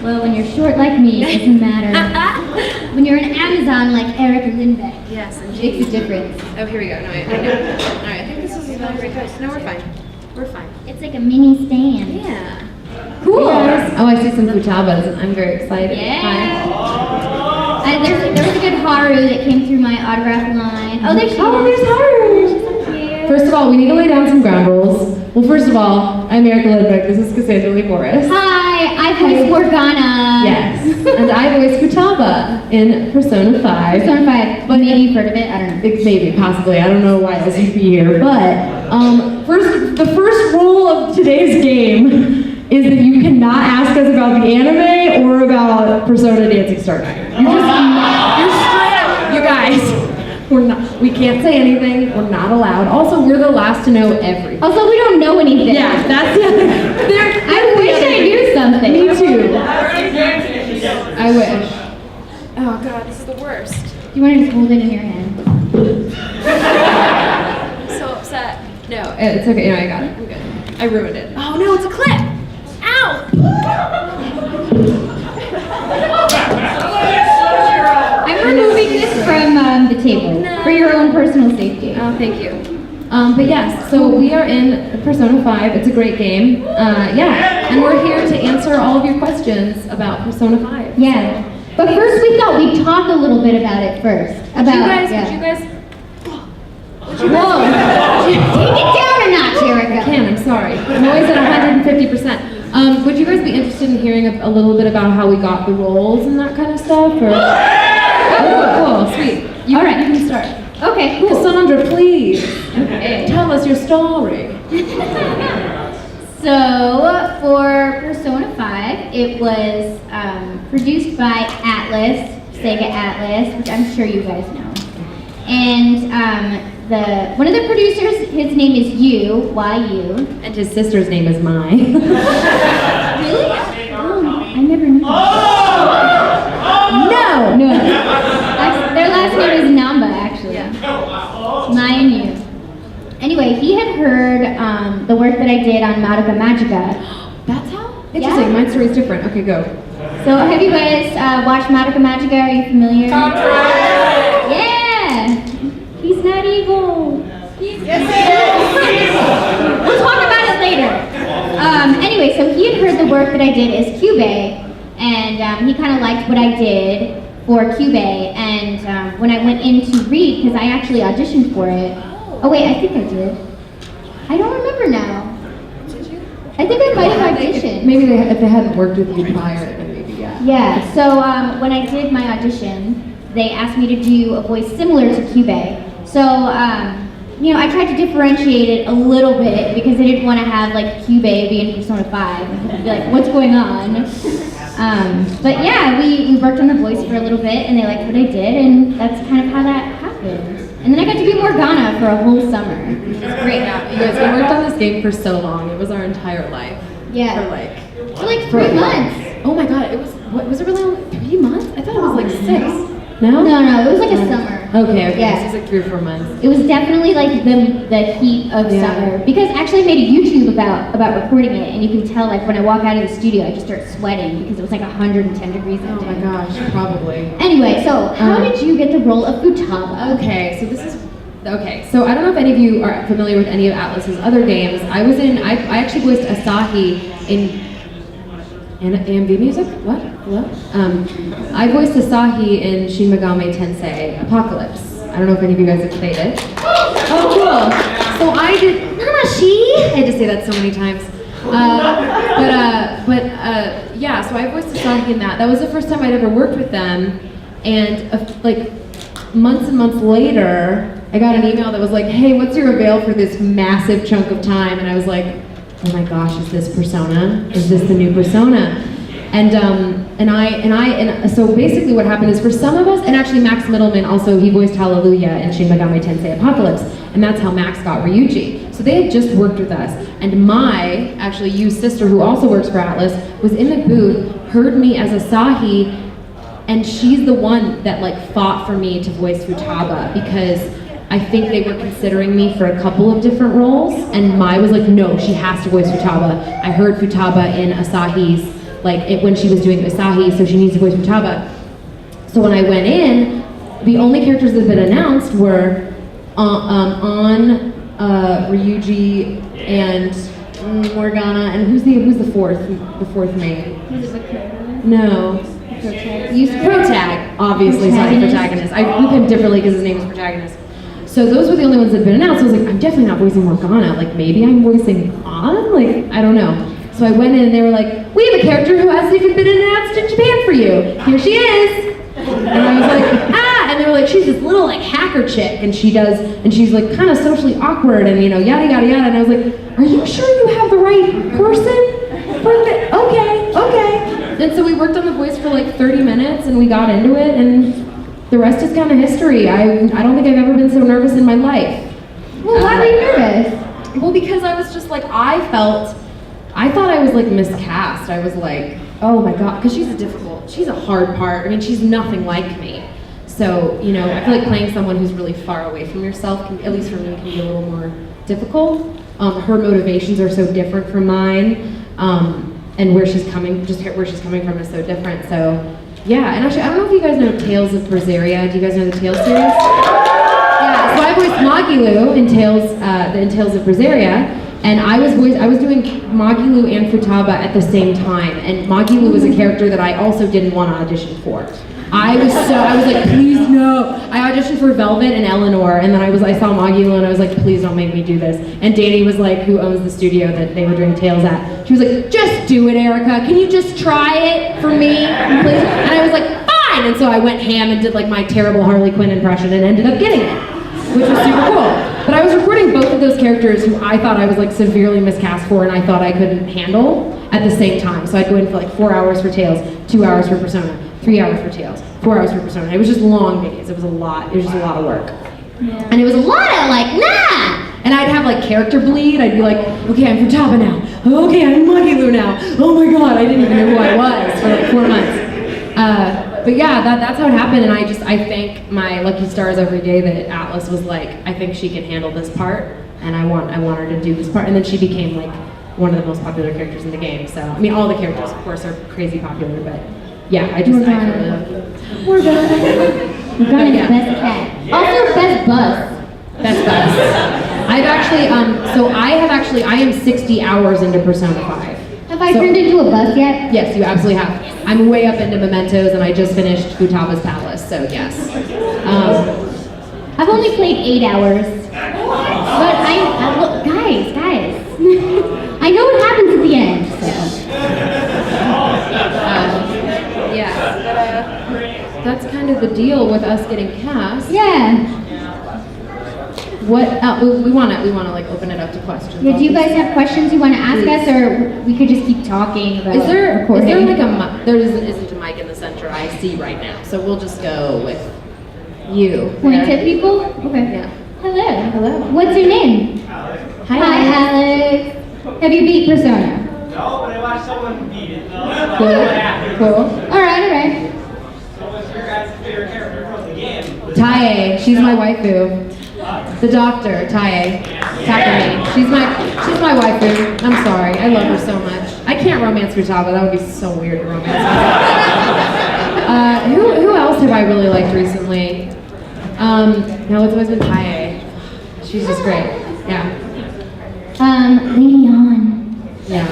Well, when you're short like me, it doesn't matter. When you're an Amazon like Eric or Lindbeck, Yes, and it makes a difference. Oh, here we go. No, I know. All right, I think this is not very close. No, we're fine. We're fine. It's like a mini stand. Yeah. Cool. Oh, I see some futabas. I'm very excited. Yeah. There was a good Haru that came through my autograph line. Oh, there she is. There's Haru. She's so cute. First of all, we need to lay down some ground rules. Well, first of all, I'm Erica Lindbeck. This is Cassandra Morris. Hi, I voice Morgana. Yes, and I voice Futaba in Persona 5. Persona 5, but maybe you've heard of it, I don't know. Maybe, possibly. I don't know why else you'd be here. But the first rule of today's game is that you cannot ask us about the anime or about Persona Dancing Star Night. You're straight up, you guys. We can't say anything. We're not allowed. Also, we're the last to know everything. Also, we don't know anything. Yeah, that's the other. I wish I knew something. Me too. I wish. Oh God, this is the worst. You want to just hold it in your hand? I'm so upset. No, it's okay. No, I got it. I'm good. I ruined it. Oh no, it's a clip. Ow! I'm removing this from the table for your own personal safety. Oh, thank you. But yes, so we are in Persona 5. It's a great game. And we're here to answer all of your questions about Persona 5. Yeah. But first we thought we'd talk a little bit about it first. Would you guys? Whoa. Take it down a notch, Erica. I can, I'm sorry. I'm always at 150%. Would you guys be interested in hearing a little bit about how we got the roles and that kind of stuff? Or? Oh, cool, sweet. All right, you can start. Okay, cool. Cassandra, please. Okay. Tell us your story. So, for Persona 5, it was produced by Atlas, Sega Atlas, which I'm sure you guys know. And one of the producers, his name is Y-U. And his sister's name is Mai. Really? Oh, I never knew that. No. Their last name is Namba, actually. Mai and Yu. Anyway, he had heard the work that I did on Madoka Magica. That's how? Interesting, Yeah. my story's different. Okay, go. So have you guys watched Madoka Magica? Are you familiar? Yeah! He's not evil. We'll talk about it later. Anyway, so he had heard the work that I did as Kyubey, and he kind of liked what I did for Kyubey, and when I went in to read, because I actually auditioned for it. Oh wait, I think I did. I don't remember now. Did you? I think I might have auditioned. Maybe if they hadn't worked with you prior, then maybe, yeah. Yeah, so when I did my audition, they asked me to do a voice similar to Kyubey. So, you know, I tried to differentiate it a little bit because I didn't want to have like Kyubey be in Persona 5 and be like, what's going on? But yeah, we worked on the voice for a little bit and they liked what I did, and that's kind of how that happened. And then I got to be Morgana for a whole summer, which was great. Yeah, you guys, we worked on this game for so long. It was our entire life. Yeah. For like 3 months. Oh my god, was it really only 3 months? I thought it was like 6. No? No, it was like a summer. Okay, Yeah. so it was like 3 or 4 months. It was definitely like the heat of Yeah. summer, because actually I made a YouTube about recording it, and you can tell like when I walk out of the studio I just start sweating because it was like 110 degrees that Oh day. my gosh, probably. Anyway, so how did you get the role of Futaba? Okay, so I don't know if any of you are familiar with any of Atlas's other games. I actually voiced Asahi in AMV music? What? Hello? I voiced Asahi in Shin Megami Tensei Apocalypse. I don't know if any of you guys have played it. Oh, cool. So I did. Namashi! I had to say that so many times. Yeah, so I voiced Asahi in that. That was the first time I'd ever worked with them. And like months and months later, I got an email that was like, hey, what's your avail for this massive chunk of time? And I was like, oh my gosh, is this Persona? Is this the new Persona? And so basically what happened is for some of us, and actually Max Middleman also, he voiced Hallelujah in Shin Megami Tensei Apocalypse, and that's how Max got Ryuji. So they had just worked with us, and Mai, actually Yu's sister who also works for Atlas, was in the booth, heard me as Asahi, and she's the one that like fought for me to voice Futaba, because I think they were considering me for a couple of different roles, and Mai was like, no, she has to voice Futaba. I heard Futaba in Asahi's when she was doing Asahi, so she needs a voice Futaba. So when I went in, the only characters that had been announced were Ryuji and Morgana, and who's the fourth main? No. Protag, obviously, sorry, protagonist. I group him differently because his name is Protagonist. So those were the only ones that had been announced. So I was like, I'm definitely not voicing Morgana. Like, maybe I'm voicing An? Like, I don't know. So I went in and they were like, we have a character who hasn't even been announced in Japan for you. Here she is. And I was like, and they were like, she's this little like hacker chick, and she's like kind of socially awkward, and yada yada yada. And I was like, are you sure you have the right person? Okay. And so we worked on the voice for like 30 minutes, and we got into it, and the rest is kind of history. I don't think I've ever been so nervous in my life. Well, why were you nervous? Well, because I was just like, I thought I was like miscast. I was like, oh my god, because she's a hard part. I mean, she's nothing like me. So, I feel like playing someone who's really far away from yourself, at least for me, can be a little more difficult. Her motivations are so different from mine, and where she's coming from is so different. So, yeah, and actually, I don't know if you guys know Tales of Berseria. Do you guys know the Tales series? Yeah, so I voiced Magilu in Tales of Berseria. And I was doing Magilu and Futaba at the same time, and Magilu was a character that I also didn't want to audition for. I was like, please no. I auditioned for Velvet and Eleanor, and then I saw Magilu and I was like, please don't make me do this. And Danny was like, who owns the studio that they were doing Tales at, she was like, just do it, Erica. Can you just try it for me, please? And I was like, fine. And so I went ham and did like my terrible Harley Quinn impression and ended up getting it, which was super cool. But I was recording both of those characters who I thought I was like severely miscast for and I thought I couldn't handle at the same time. So I'd go in for like 4 hours for Tales, 2 hours for Persona, 3 hours for Tales, 4 hours for Persona. It was just long days. It was a lot. It was just a lot of work. Yeah. And it was a lot of like, nah! And I'd have like character bleed. I'd be like, okay, I'm Futaba now. Okay, I'm Magilu now. Oh my god, I didn't even know who I was for like 4 months. But yeah, that's how it happened, and I thank my lucky stars every day that Atlas was like, I think she can handle this part, and I want her to do this part, and then she became like one of the most popular characters in the game. So I mean, all the characters, of course, are crazy popular, but yeah, I feel really lucky. We're gonna yeah. Best cat, also best bus. Best bus. I am 60 hours into Persona 5. Have I turned into a bus yet? Yes, you absolutely have. I'm way up into Mementos, and I just finished Futaba's Palace, so yes. I've only played 8 hours, but look, guys, I know what happens at the end, so. Yeah, that's kind of the deal with us getting cast. Yeah. What we want to like open it up to questions. Yeah, do you guys have questions you want to ask us, or we could just keep talking about recording? Is there like there isn't a mic in the center I see right now, so we'll just go with you. Point at people? Okay. Yeah. Hello. What's your name? Alex. Hi, Alex. Have you beat Persona? No, but I watched someone beat it. Cool. All right. So what's your guys' favorite character from the game? Tae, she's my waifu. The doctor, Tae. Takumi. She's my waifu. I'm sorry, I love her so much. I can't romance Futaba, that would be so weird to romance her. Who else have I really liked recently? No, it's always been Tae. She's just great. Yeah. Leon. Yeah.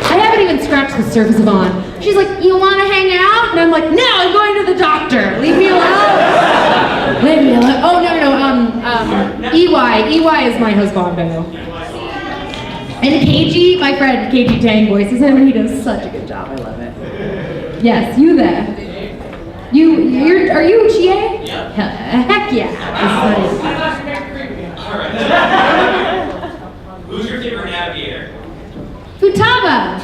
I haven't even scratched the surface of On. She's like, you want to hang out? And I'm like, no, I'm going to the doctor. Leave me alone. Leave me alone. Oh, no. EY is my husbando. And KG, my friend KG Tang voices him, and he does such a good job. I love it. Yes, you there. Are you Chie? Yeah. Heck yeah. Who's your favorite navigator? Futaba.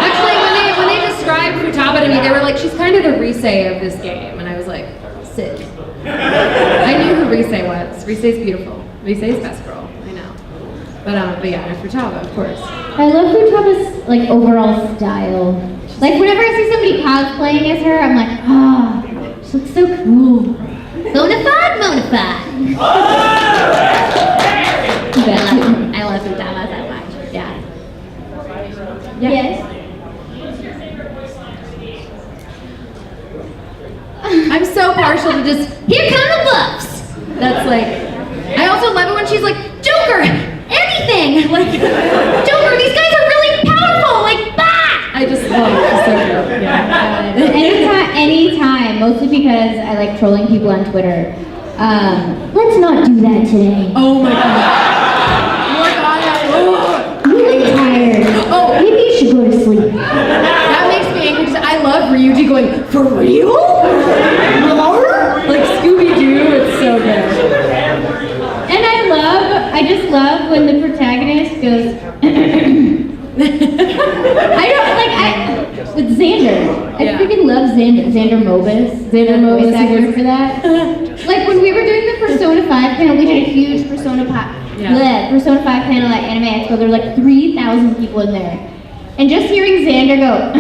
Actually, when they described Futaba to me, they were like, she's kind of the Rise of this game. And I was like, sick. I knew who Rise was. Rise's beautiful. Rise's best girl. I know. But yeah, Futaba, of course. I love Futaba's like overall style. Like whenever I see somebody cosplaying as her, I'm like, she looks so cool. Bonafide. Like, I also love it when she's like, Joker, anything! Like, Joker, these guys are really powerful! Like, bah! I just love it. It's so good. Yeah. Anytime, mostly because I like trolling people on Twitter. Let's not do that today. Oh my god. You look tired. Oh. Maybe you should go to sleep. That makes me angry because I love Ryuji going, for real? Like Scooby-Doo, it's so good. And I just love when the protagonist goes, with Xander. I Yeah. freaking love Xander Mobus. Xander Mobus, Voice actor for that. Like when we were doing the Persona 5 panel, we did a huge Persona 5 panel at Anime Expo. There were like 3,000 people in there. And just hearing Xander go,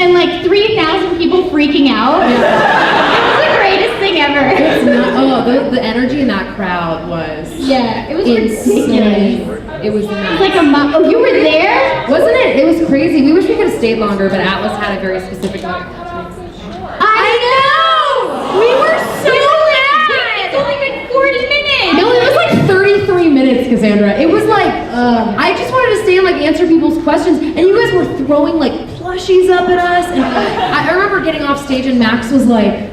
and like 3,000 people freaking out, it was the greatest thing ever. It's not, the energy in that crowd was Yeah, it was insane. ridiculous. It was It was nuts. like oh, you were there? Wasn't it? It was crazy. We wish we could have stayed longer, but Atlas had a very specific I know! We were so mad! It's only been 40 minutes! No, it was like 33 minutes, Cassandra. It was like, I just wanted to stay and like answer people's questions, and you guys were throwing like plushies up at us, and I remember getting off stage and Max was like,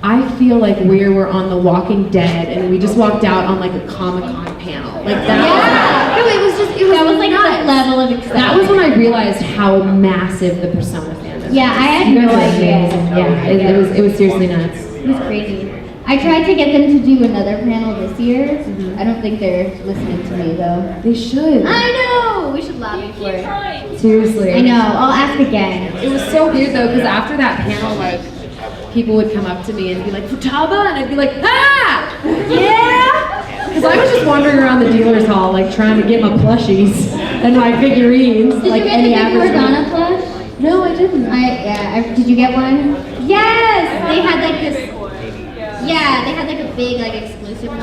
I feel like we were on The Walking Dead, and we just walked out on like a Comic-Con panel. Like that. Yeah. No, it was That was like nuts. the level of excitement. That was when I realized how massive the Persona fandom is. Yeah, I had You guys no are idea. amazing. Yeah, it was seriously nuts. It was crazy. I tried to get them to do another panel this year. I don't think they're listening to me though. They should. I know! We should lobby for it. Seriously. I know, I'll ask again. It was so weird though, because after that panel, like, people would come up to me and be like, Futaba? And I'd be like, ah! Yeah! Because I was just wandering around the dealer's hall, like, trying to get my plushies and my figurines, Did like you get any the big average Cordana man. plush? No, I didn't. Did you get one? Yes! They had like this, yeah, they had like a big like exclusive one.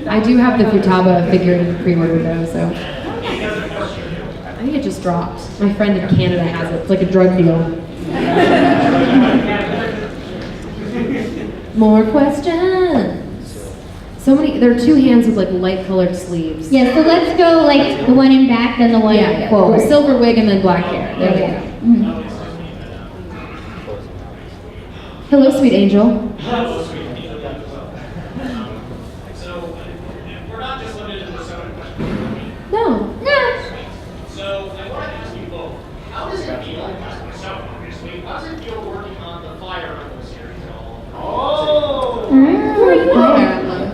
I do have the Futaba figurine pre-ordered though, so. I think it just dropped. My friend in Canada has it. It's like a drug deal. More questions. So many, there are two hands with like light colored sleeves. Yeah, so let's go like the one in back, then the one forward. Silver wig and then black hair. There we go. Mhm. Hello, sweet angel. So, we're not just limited to Persona questions. No. No. So, I want to ask you both, how does it feel, Persona, obviously, how does it feel working on the Fire Emblem series at all? Oh! Who are you?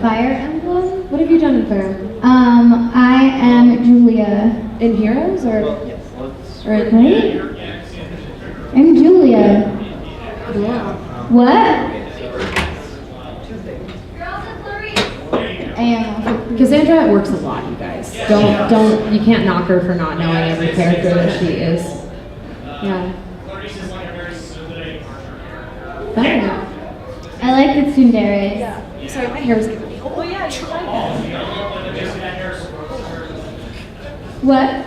Fire Emblem? What have you done in Fire Emblem? I am Julia. In Heroes or in? Right? I'm Julia. Yeah. What? I am also. Cassandra works a lot, you guys. Don't, you can't knock her for not knowing every character that she is. Yeah. Clarice is like a very soothing character. Fine. I like the tsundere. Sorry, my hair is giving me. Oh yeah, you like that. What?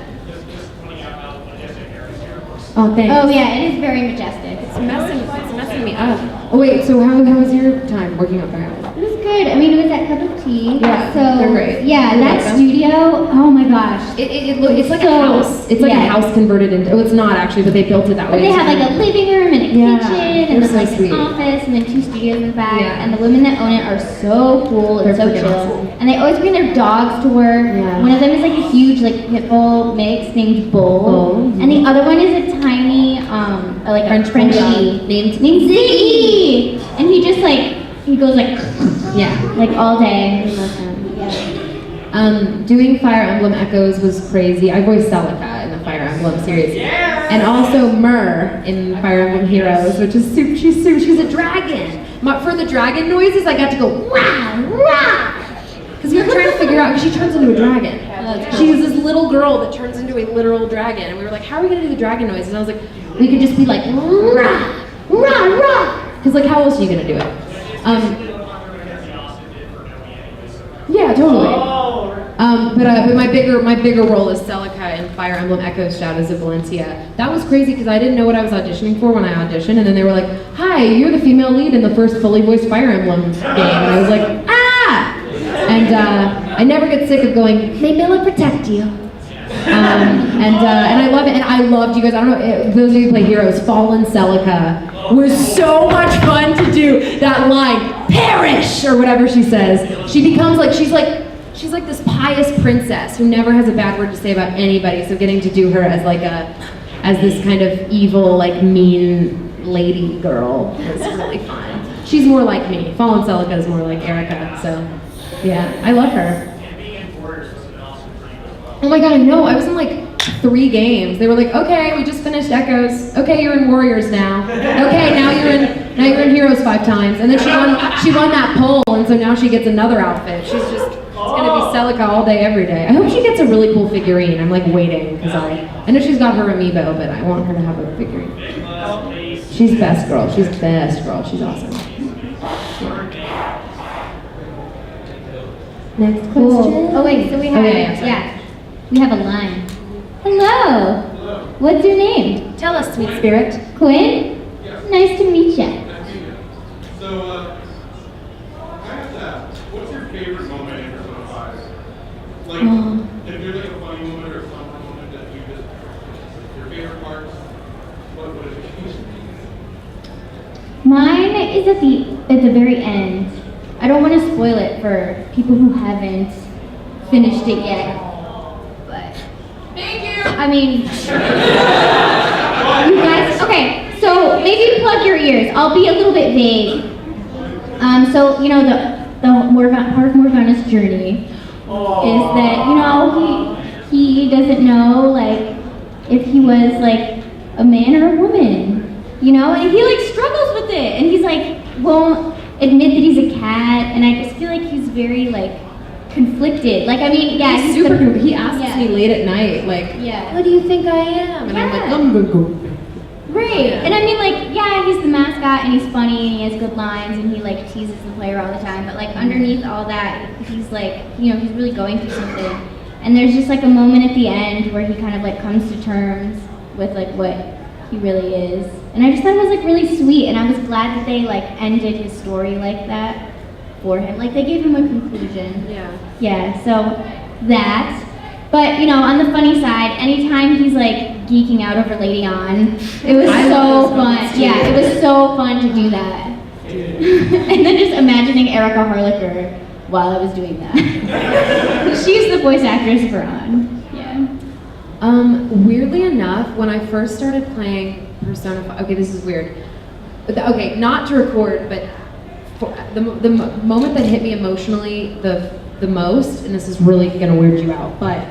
Oh, thanks. Oh yeah, it is very majestic. It's messing me up. Oh wait, so how was your time working on Fire Emblem? It was good. I mean, it was at Cup of Tea. Yeah, so they're great. Yeah, You that like them? studio. Oh my gosh. It's like a So- house. It's like a yeah. house converted into. Oh, it's not actually, but they built it that But way. they have like a living room and a Yeah, kitchen they're and then so like sweet. an office and then 2 studios in the back. Yeah. And the women that own it are so cool and They're so freaking chill. awesome. And they always bring their dogs to work. Yeah. One of them is like a huge like pit bull mix named Bull. Bull, And the other one is a tiny like French a Frenchie bulldog named Ziggy. And he just like he goes like like all day. We love him. Yeah. Doing Fire Emblem Echoes was crazy. I voiced Celica in the Fire Emblem series. And also Myr in Fire Emblem Heroes, which is she's a dragon. For the dragon noises, I got to go rah, rah. Because we were trying to figure out, because she turns into a dragon. She's this little girl that turns into a literal dragon. And we were like, how are we going to do the dragon noises? And I was like, we could just be like, rah, rah, rah. Because like, how else are you going to do it? Yeah, totally. But my bigger role is Celica in Fire Emblem Echoes Shadows of Valencia. That was crazy because I didn't know what I was auditioning for when I auditioned, and then they were like, "Hi, you're the female lead in the first fully voiced Fire Emblem game," and I was like, "Ah!" And I never get sick of going, may Mila protect you. And I love it, and I loved you guys. I don't know, those of you who play Heroes, Fallen Celica was so much fun to do that line, perish, or whatever she says. She becomes like, she's like this pious princess who never has a bad word to say about anybody, so getting to do her as like as this kind of evil, like mean lady girl was really fun. She's more like me. Fallen Celica is more like Erica, so yeah, I love her. Oh my god, I know. I was in like 3 games. They were like, okay, we just finished Echoes. Okay, you're in Warriors now. Okay, now you're in Heroes 5 times. And then she won that poll, and so now she gets another outfit. She's gonna be Celica all day, every day. I hope she gets a really cool figurine. I'm like waiting because I know she's got her amiibo, but I want her to have a figurine. She's best girl. She's best girl. She's awesome. Next question. Cool. Oh wait, so we have yeah. We have a line. Hello. What's your name? Tell us, sweet spirit. Quinn? Nice to meet you. So, I have to ask, what's your favorite moment in Persona 5? Like, if there's like a funny moment or some moment that you just, your favorite parts, what is it? Mine is at the very end. I don't want to spoil it for people who haven't finished it yet. But Thank you. I mean, you guys. Okay, so maybe plug your ears. I'll be a little bit vague. So you know the part of Morgana's journey is that he doesn't know like if he was like a man or a woman, and he like struggles with it, and he's like won't admit that he's a cat, and I just feel like he's very like conflicted. Like, I mean, yeah, He's super cool. He asks me late at night, like, Yeah. what do you think I am? And I'm like, I'm gonna go. Right. And I mean, like, yeah, he's the mascot and he's funny and he has good lines and he like teases the player all the time. But like underneath all that, he's like, he's really going through something. And there's just like a moment at the end where he kind of like comes to terms with like what he really is. And I just thought it was like really sweet, and I was glad that they like ended his story like that for him. Like they gave him a conclusion. Yeah, so that. But on the funny side, anytime he's like geeking out over Lady On, it was so fun. Yeah, it was so fun to do that. And then just imagining Erica Harlicker while I was doing that. She's the voice actress for On. Yeah. Weirdly enough, when I first started playing Persona 5, okay, this is weird. Okay, not to record, but the moment that hit me emotionally the most, and this is really gonna weird you out, but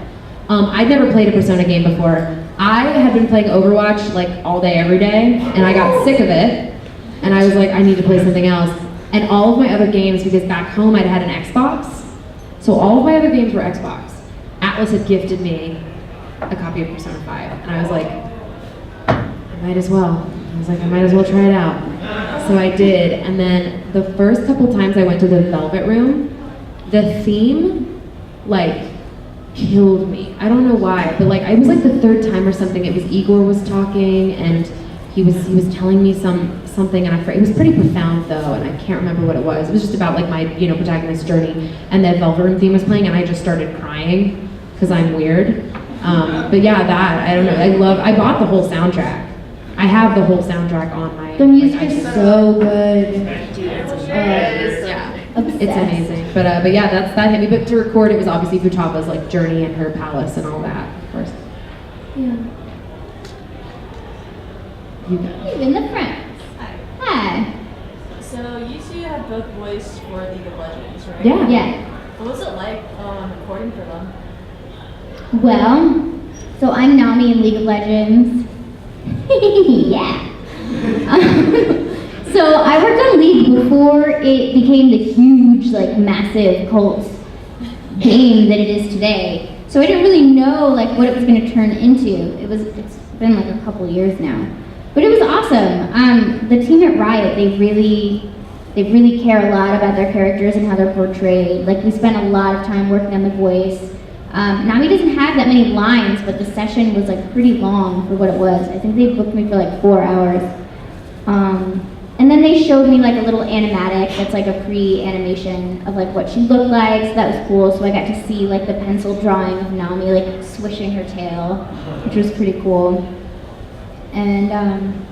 I'd never played a Persona game before. I had been playing Overwatch like all day, every day, and I got sick of it, and I was like, I need to play something else. And all of my other games, because back home I'd had an Xbox, so all of my other games were Xbox. Atlas had gifted me a copy of Persona 5, and I was like, I might as well. I was like, I might as well try it out. So I did, and then the first couple times I went to the Velvet Room, the theme, like, killed me. I don't know why, but like, it was like the third time or something. It was Igor was talking, and he was telling me something, and it was pretty profound though, and I can't remember what it was. It was just about like my protagonist's journey, and that Velvet Room theme was playing, and I just started crying because I'm weird. But yeah, that I don't know. I bought the whole soundtrack. I have the whole soundtrack on my. The music is so good. Yeah. Obsessed. It's amazing, but yeah, that hit me. But to record, it was obviously Futaba's like journey and her palace and all that, of course. Yeah. You go. Even the front. Hi. So you two have both voiced for League of Legends, right? Yeah. Yeah. What was it like recording for them? Well, so I'm Nami in League of Legends. Yeah. So I worked on League before it became the huge, like, massive cult game that it is today. So I didn't really know like what it was going to turn into. It's been like a couple years now, but it was awesome. The team at Riot, they really care a lot about their characters and how they're portrayed. Like we spent a lot of time working on the voice. Nami doesn't have that many lines, but the session was like pretty long for what it was. I think they booked me for like 4 hours. And then they showed me like a little animatic that's like a pre-animation of like what she looked like, so that was cool. So I got to see like the pencil drawing of Nami like swishing her tail, which was pretty cool. And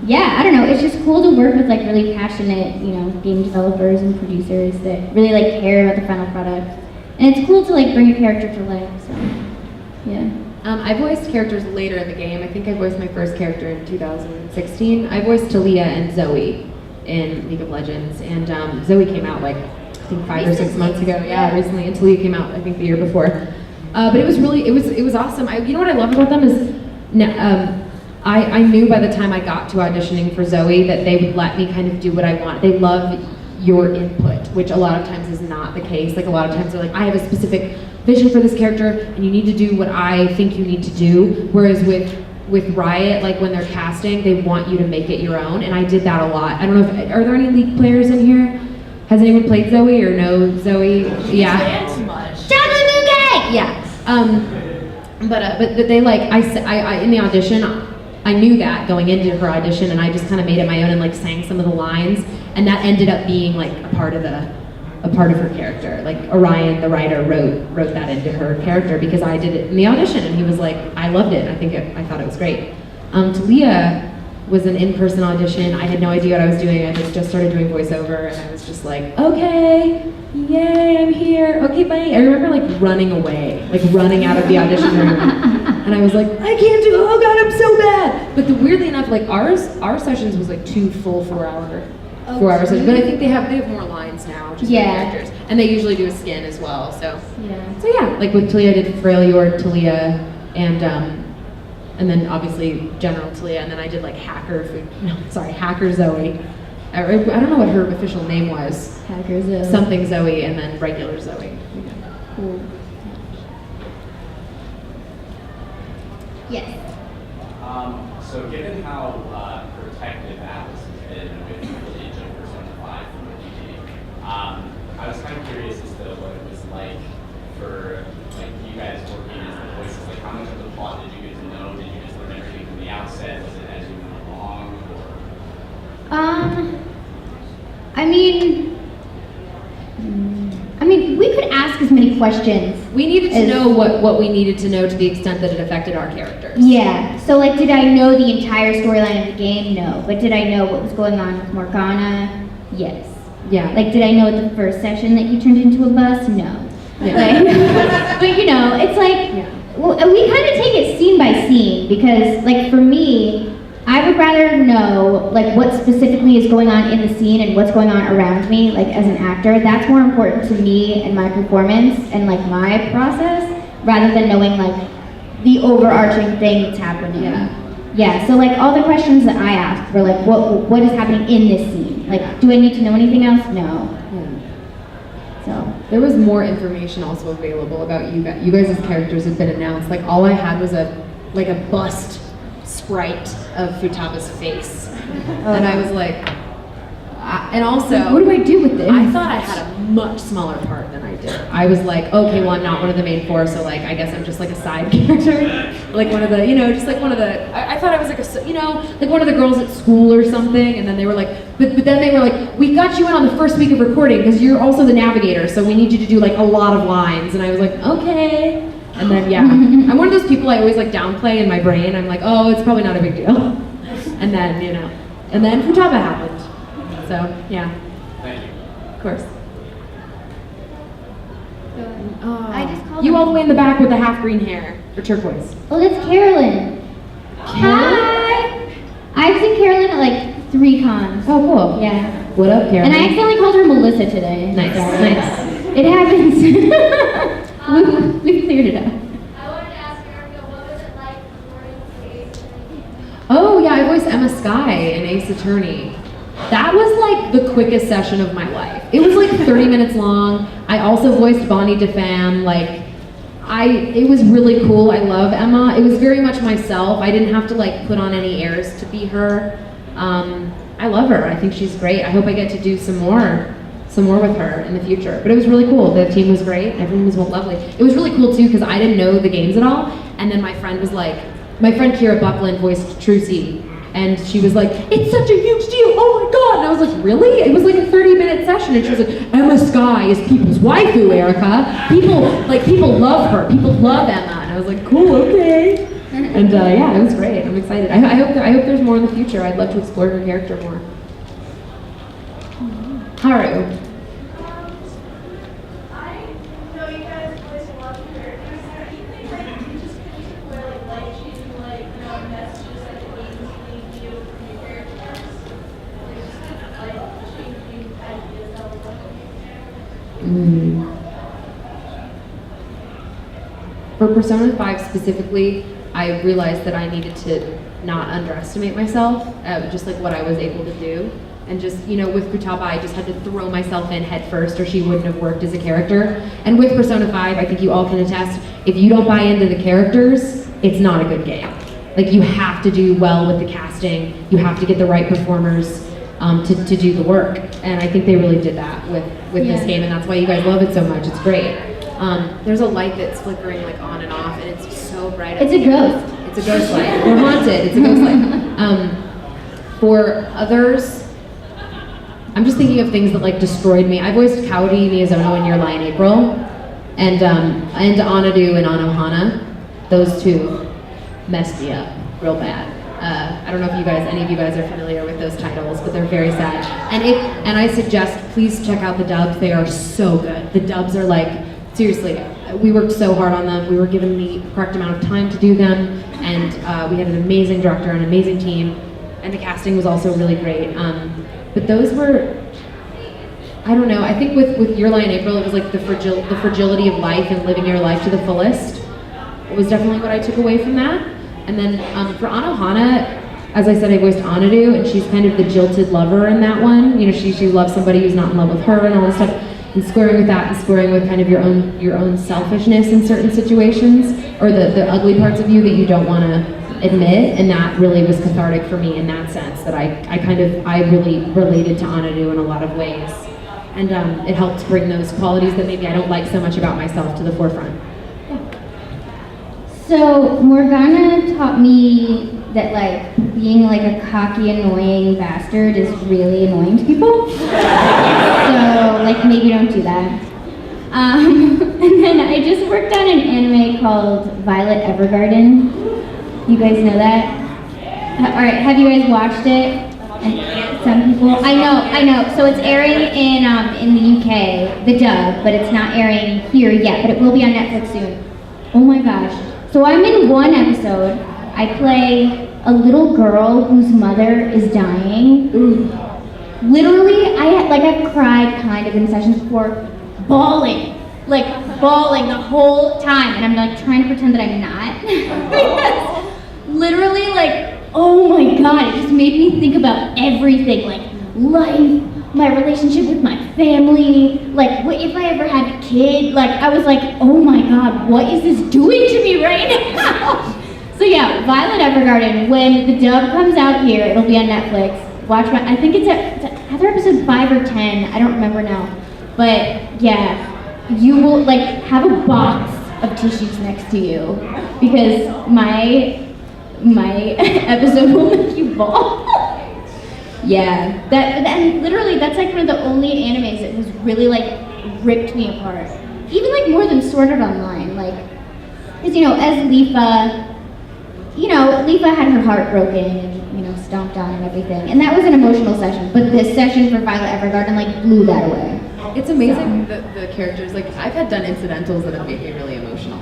yeah, I don't know, it's just cool to work with like really passionate, you know, game developers and producers that really like care about the final product. And it's cool to like bring a character to life, so yeah. I voiced characters later in the game. I think I voiced my first character in 2016. I voiced Talia and Zoe in League of Legends, and Zoe came out like I think 5 or 6 months ago. Yeah, recently, and Talia came out I think the year before. But it was really it was awesome. You know what I love about them is I knew by the time I got to auditioning for Zoe that they would let me kind of do what I want. They love your input, which a lot of times is not the case. Like a lot of times they're like, I have a specific vision for this character and you need to do what I think you need to do. Whereas with Riot, like when they're casting, they want you to make it your own, and I did that a lot. I don't know if, are there any League players in here? Has anyone played Zoe or know Zoe? Yeah. Chocolate mooncake! Yeah. But they like, I in the audition, I knew that going into her audition, and I just kind of made it my own and like sang some of the lines, and that ended up being like a part of her character. Like Orion, the writer, wrote that into her character because I did it in the audition, and he was like, I loved it. I thought it was great. Talia was an in-person audition. I had no idea what I was doing. I just started doing voiceover, and I was just like, okay, yay, I'm here. Okay, bye. I remember like running away, like running out of the audition room, and I was like, I can't do. Oh God, I'm so bad. But weirdly enough, like our sessions was like 2 full 4-hour sessions. But I think they have more lines now, just for characters, and they usually do a skin as well. So yeah, like with Talia, I did Freljord, Talia, and then obviously General Talia, and then I did like Hacker Zoe. I don't know what her official name was. Hacker Zoe. Something Zoe, and then regular Zoe. Cool. Yes. So given how protective Atlas has been with the release of Persona 5 from the beginning, I was kind of curious as to what it was like for like you guys working as the voices. Like how much of the plot did you get to know? Did you just learn everything from the outset? Was it as you went along? I mean, we could ask as many questions. We needed to know what we needed to know to the extent that it affected our characters. Yeah, so like did I know the entire storyline of the game? No. But did I know what was going on with Morgana? Yes. Yeah. Like did I know at the first session that you turned into a bus? No. Yeah. Like, but you know, it's like, well, we kind of take it scene by scene because like for me, I would rather know like what specifically is going on in the scene and what's going on around me, like as an actor. That's more important to me and my performance and like my process, rather than knowing like the overarching thing that's happening. Yeah, so like all the questions that I asked were like, what is happening in this scene? Like, do I need to know anything else? No. So there was more information also available about you guys. You guys' characters had been announced. Like all I had was a bust sprite of Futaba's face, and I was like, and also, what do I do with this? I thought I had a much smaller part than I did. I was like, okay, well I'm not one of the main 4, so like I guess I'm just like a side character, like one of the, just like one of the. I thought I was like like one of the girls at school or something, and then they were like, but then they were like, we got you in on the first week of recording because you're also the navigator, so we need you to do like a lot of lines, and I was like, okay. And then I'm one of those people I always like downplay in my brain. I'm like, oh, it's probably not a big deal. And then and then Futaba happened. So yeah. Thank you. Of course. I just called You her. all the way in the back with the half green hair or turquoise. Oh, that's Carolyn. Hi. I've seen Carolyn at like 3 cons. Oh, cool. Yeah. What up, Karen? And I accidentally called her Melissa today. Nice, nice. It happens. we cleared it up. I wanted to ask Erica, what was it like recording Ace Attorney? Oh yeah, I voiced Emma Skye in Ace Attorney. That was like the quickest session of my life. It was like 30 minutes long. I also voiced Bonnie DeFam. It was really cool. I love Emma. It was very much myself. I didn't have to like put on any airs to be her. I love her. I think she's great. I hope I get to do some more with her in the future. But it was really cool. The team was great. Everyone was lovely. It was really cool too because I didn't know the games at all. And then my friend Kira Buckland voiced Trucy, and she was like, "It's such a huge deal! Oh my god!" And I was like, really? It was like a 30-minute session, and she was like, Emma Skye is people's waifu, Erica. People love her. People love Emma. And I was like, cool, okay. And yeah, it was great. I'm excited. I hope there's more in the future. I'd love to explore her character more. Haru. I know you guys voice a lot of characters. Is there anything like you just couldn't wear like life-changing messages that it means to leave you from your characters? Like just life-changing ideas that would For Persona 5 specifically, I realized that I needed to not underestimate myself, just like what I was able to do. And just, with Futaba, I just had to throw myself in head first or she wouldn't have worked as a character. And with Persona 5, I think you all can attest, if you don't buy into the characters, it's not a good game. Like, you have to do well with the casting, you have to get the right performers to do the work. And I think they really did that with this game, and that's why you guys love it so much. It's great. There's a light that's flickering like on and off, and it's so bright. It's a ghost. It's a ghost light. We're haunted. It's a ghost light. For others, I'm just thinking of things that like destroyed me. I voiced Kaori Miyazono in Your Lie in April, and Anadu and Anohana. Those two messed me up real bad. I don't know if any of you guys are familiar with those titles, but they're very sad. And I suggest please check out the dubs. They are so good. The dubs are like, seriously, we worked so hard on them. We were given the correct amount of time to do them, and we had an amazing director, an amazing team, and the casting was also really great. But those were, I don't know, I think with Your Lie in April, it was like the fragility of life and living your life to the fullest. It was definitely what I took away from that. And then for Anohana, as I said, I voiced Anadu, and she's kind of the jilted lover in that one. She loves somebody who's not in love with her and all this stuff. And squaring with that, and squaring with kind of your own selfishness in certain situations, or the ugly parts of you that you don't want to admit, and that really was cathartic for me in that sense, that I really related to Anadu in a lot of ways. And it helped bring those qualities that maybe I don't like so much about myself to the forefront. So Morgana taught me that like being like a cocky, annoying bastard is really annoying to people. So like maybe don't do that. And then I just worked on an anime called Violet Evergarden. You guys know that? All right, have you guys watched it? And some people, I know. So it's airing in the UK, the dub, but it's not airing here yet. But it will be on Netflix soon. Oh my gosh! So I'm in one episode. I play a little girl whose mother is dying. Literally, I've cried kind of in sessions before, bawling the whole time, and I'm like trying to pretend that I'm not. Because literally, like, oh my god, it just made me think about everything, like life, my relationship with my family, like what if I ever had a kid, like I was like, oh my god, what is this doing to me right now? So yeah, Violet Evergarden, when the dub comes out here, it'll be on Netflix. I think it's either episode 5 or 10, I don't remember now. But yeah, you will like have a box of tissues next to you because my episode will make you bawl. Yeah, and literally that's like one of the only animes that has really like ripped me apart. Even like more than Sword Art Online, like, because as Leafa had her heart broken and stomped on and everything, and that was an emotional session. But this session for Violet Evergarden like blew that away. It's amazing the characters. Like I've done incidentals that have made me really emotional.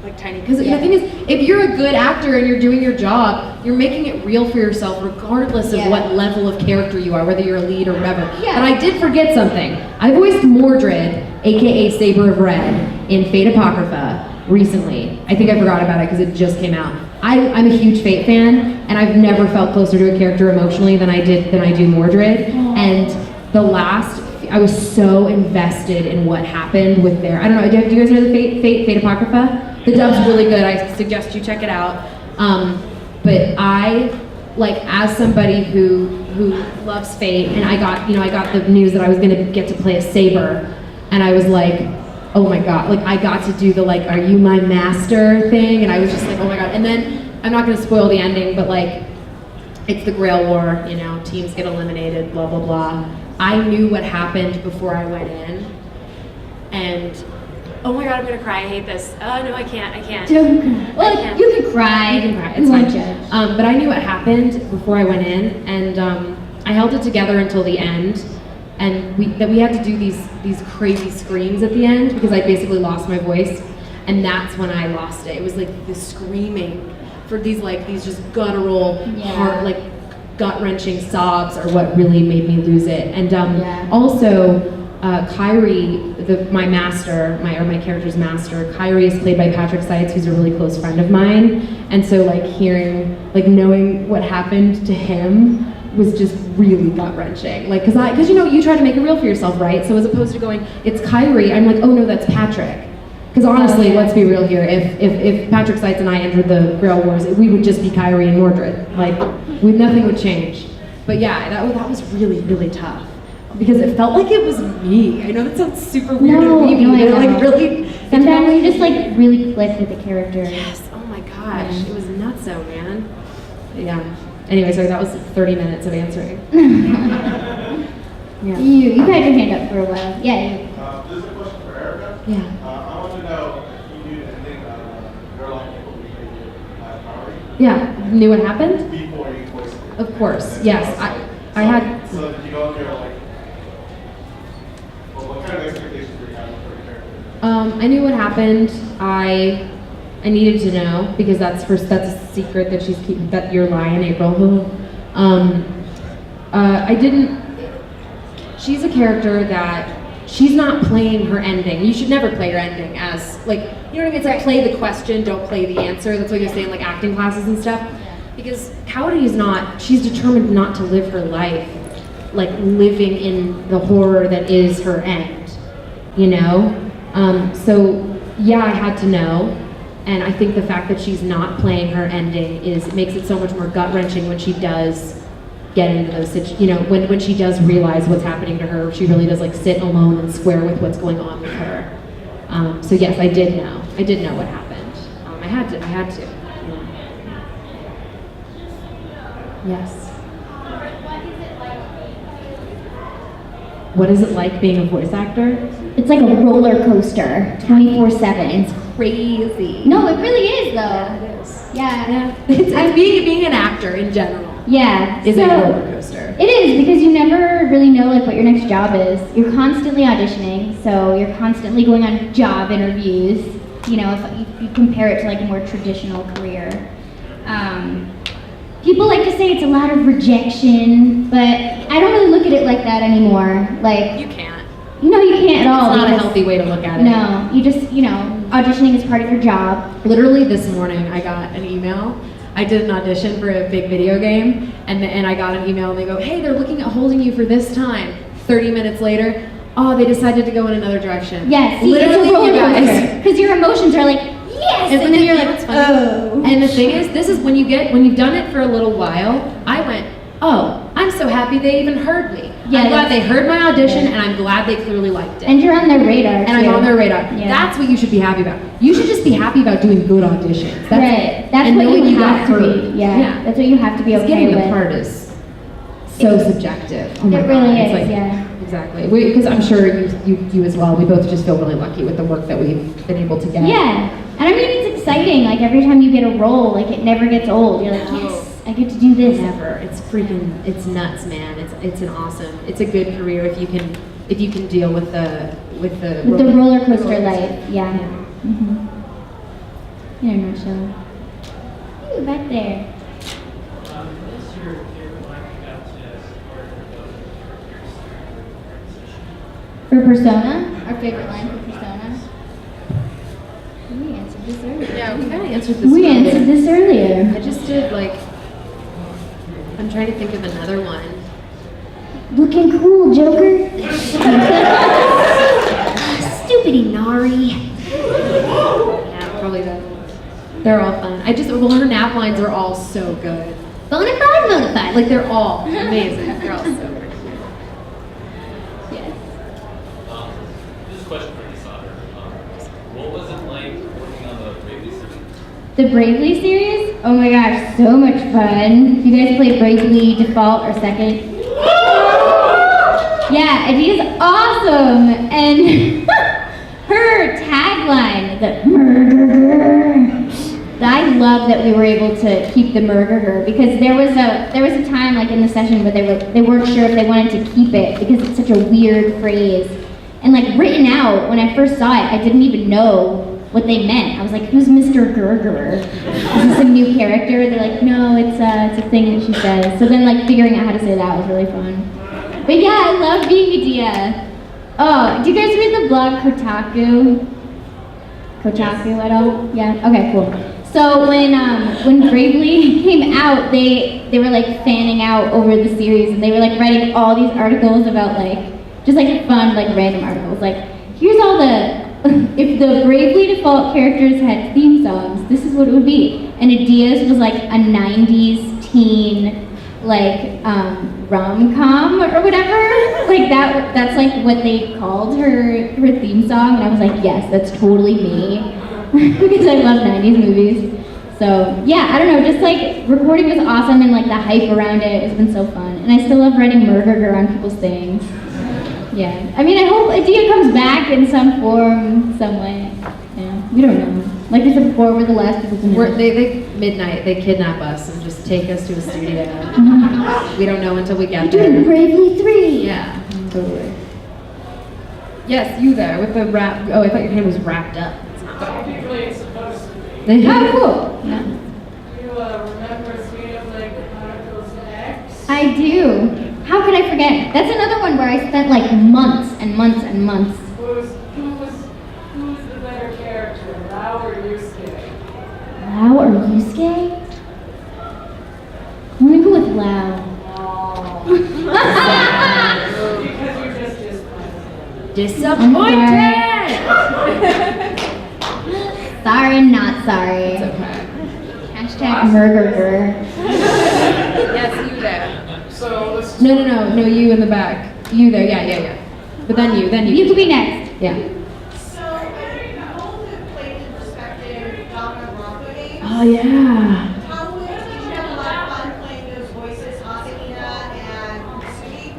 Like tiny, because the thing is, if you're a good actor and you're doing your job, you're making it real for yourself regardless of what level of character you are, whether you're a lead or whatever. Yeah. But I did forget something. I voiced Mordred, aka Saber of Red, in Fate Apocrypha recently. I think I forgot about it because it just came out. I'm a huge Fate fan, and I've never felt closer to a character emotionally than I do Mordred. And I was so invested in what happened with their, I don't know, do you guys know the Fate Apocrypha? The dub's really good. I suggest you check it out. But I, like, as somebody who loves Fate, and I got the news that I was gonna get to play a Saber, and I was like, oh my god, like I got to do the like, are you my master thing, and I was just like, oh my god. And then I'm not gonna spoil the ending, but like, it's the Grail War, you know, teams get eliminated, blah, blah, blah. I knew what happened before I went in, and Oh my god, I'm gonna cry. I hate this. Oh no, I can't. Don't cry. Well, you can cry. you can cry, We it's won't fine. judge. But I knew what happened before I went in, and I held it together until the end. And we had to do these crazy screams at the end because I basically lost my voice, and that's when I lost it. It was like the screaming for these just guttural, heart, like gut-wrenching sobs are what really made me lose it. And also, Kyrie, my character's master, Kyrie is played by Patrick Seitz, who's a really close friend of mine. And so knowing what happened to him was just really gut-wrenching. Like, cause you try to make it real for yourself, right? So as opposed to going, it's Kyrie, I'm like, oh no, that's Patrick. Because honestly, let's be real here, if Patrick Seitz and I entered the Grail Wars, we would just be Kyrie and Mordred. Like, nothing would change. But yeah, that was really, really tough. Because it felt like it was me. I know that sounds super weird and weedy, but I know. really... Sometimes you just really click with the character. Yes, oh my gosh, it was nutso, man. Yeah. Anyway, so that was 30 minutes of answering. Yeah. You had your hand up for a while. Yeah. This is a question for Erica. Yeah. I want to know if you knew anything Girl Like People before you Power. Yeah, knew what happened? Before you voiced it. Of course, yes. I had... So did you go in there like, well, what kind of expectations were you having for your character? I knew what happened. I needed to know because that's a secret that she's keeping. That you're lying, April. I didn't. She's a character that she's not playing her ending. You should never play your ending as you know what I mean. It's like play the question, don't play the answer. That's what you're saying, like acting classes and stuff. Because Cowdy is not. She's determined not to live her life like living in the horror that is her end. You know. So yeah, I had to know. And I think the fact that she's not playing her ending makes it so much more gut-wrenching when she does get into those situations, when she does realize what's happening to her, she really does sit alone and square with what's going on with her. So yes, I did know. I did know what happened. I had to. Yeah. Yes. What is it like being a voice actor? It's like a roller coaster, 24/7. It's crazy. No, it really is though. Yeah, it is. Yeah. It's being an actor in general. Yeah. Is a roller coaster. It is because you never really know what your next job is. You're constantly auditioning, so you're constantly going on job interviews. If you compare it to a more traditional career. People like to say it's a lot of rejection, but I don't really look at it like that anymore. You can't. No, you can't at all. It's not a healthy way to look at it. No, you just, auditioning is part of your job. Literally this morning, I got an email. I did an audition for a big video game, and I got an email, and they go, hey, they're looking at holding you for this time. 30 minutes later, oh, they decided to go in another direction. Yes, literally, it's a roller you guys. coaster. Because your emotions are like, yes, And then you're like, that's funny. And the thing is, this is when you've done it for a little while, I went, oh, I'm so happy they even heard me. Yeah, I'm glad they heard my audition, and I'm glad they clearly liked it. And you're on their radar, And I'm too. on their radar. Yeah. That's what you should be happy about. You should just be happy about doing good auditions. That's Right. That's and what knowing you got have to heard. be. Yeah. That's what you have to be okay Getting with. the part is so subjective. Oh my It really God. is, It's yeah. Exactly. Because I'm sure you as well. We both just feel really lucky with the work that we've been able to get. Yeah. And I mean, it's exciting. Every time you get a role, it never gets old. You're like, yes, I get to do this. Never. It's nuts, man. It's a good career if you can deal with the With the roller coaster life. Yeah. Mm-hmm. In a nutshell. Ooh, back there. What's your favorite line you got to score For Persona, our favorite line for Persona. We answered this earlier. Yeah, we I answered this. We earlier. answered this earlier. I just did I'm trying to think of another one. Looking cool, Joker. Stupid Inari. Yeah, probably that. They're all fun. Her nap lines are all so good. Bonafide. They're all amazing. They're all so good. Yes. This is a question for Cassandra. What was it like working on the babysitting? The Bravely series? Oh my gosh, so much fun. You guys play Bravely default or second? Yeah, Adia's awesome. And her tagline, the murderer. I love that we were able to keep the murderer because there was a time like in the session where they weren't sure if they wanted to keep it because it's such a weird phrase. And like written out, when I first saw it, I didn't even know what they meant. I was like, who's Mr. Gergerer? Is this a new character? They're like, no, it's a thing that she says. So then like figuring out how to say that was really fun. But yeah, I love being Adia. Oh, do you guys read the blog Kotaku? Kotaku at all? Yeah, okay, cool. So when Bravely came out, they were like fanning out over the series and they were like writing all these articles about like, just like fun, like random articles. Like, here's all the, if the Bravely default characters had theme songs, this is what it would be. And Adia's was like a 90s teen, like rom-com or whatever. Like that's like what they called her theme song. And I was like, yes, that's totally me. Because I love 90s movies. So yeah, I don't know, just like recording was awesome and like the hype around it has been so fun. And I still love writing murder on people's things. Yeah, I mean, I hope Adia comes back in some form, some way. Yeah, we don't know. Like I said before, we're the last people to know. Midnight, they kidnap us and just take us to a studio. We don't know until we get You're there. doing Bravely 3. Yeah, totally. Yes, you there with the wrap. Oh, I thought your hand was wrapped up. Technically, it's supposed to be. Oh, cool. Yeah. You remember Sweet of like Chronicles X? I do. How could I forget? That's another one where I spent like months and months and months. Who's the better character, Lau or Yusuke? Lau or Yusuke? I'm gonna go with Lau. Because you're just disappointed. Sorry, not sorry. It's okay. Hashtag murderer. Yes, you there. So let's. No, you in the back. You there, yeah. But then you. You can be next. Yeah. So, Nicole had played in perspective Donna Bronco games. Oh yeah. How did you have a lot of fun playing those voices, Asahina and Sui?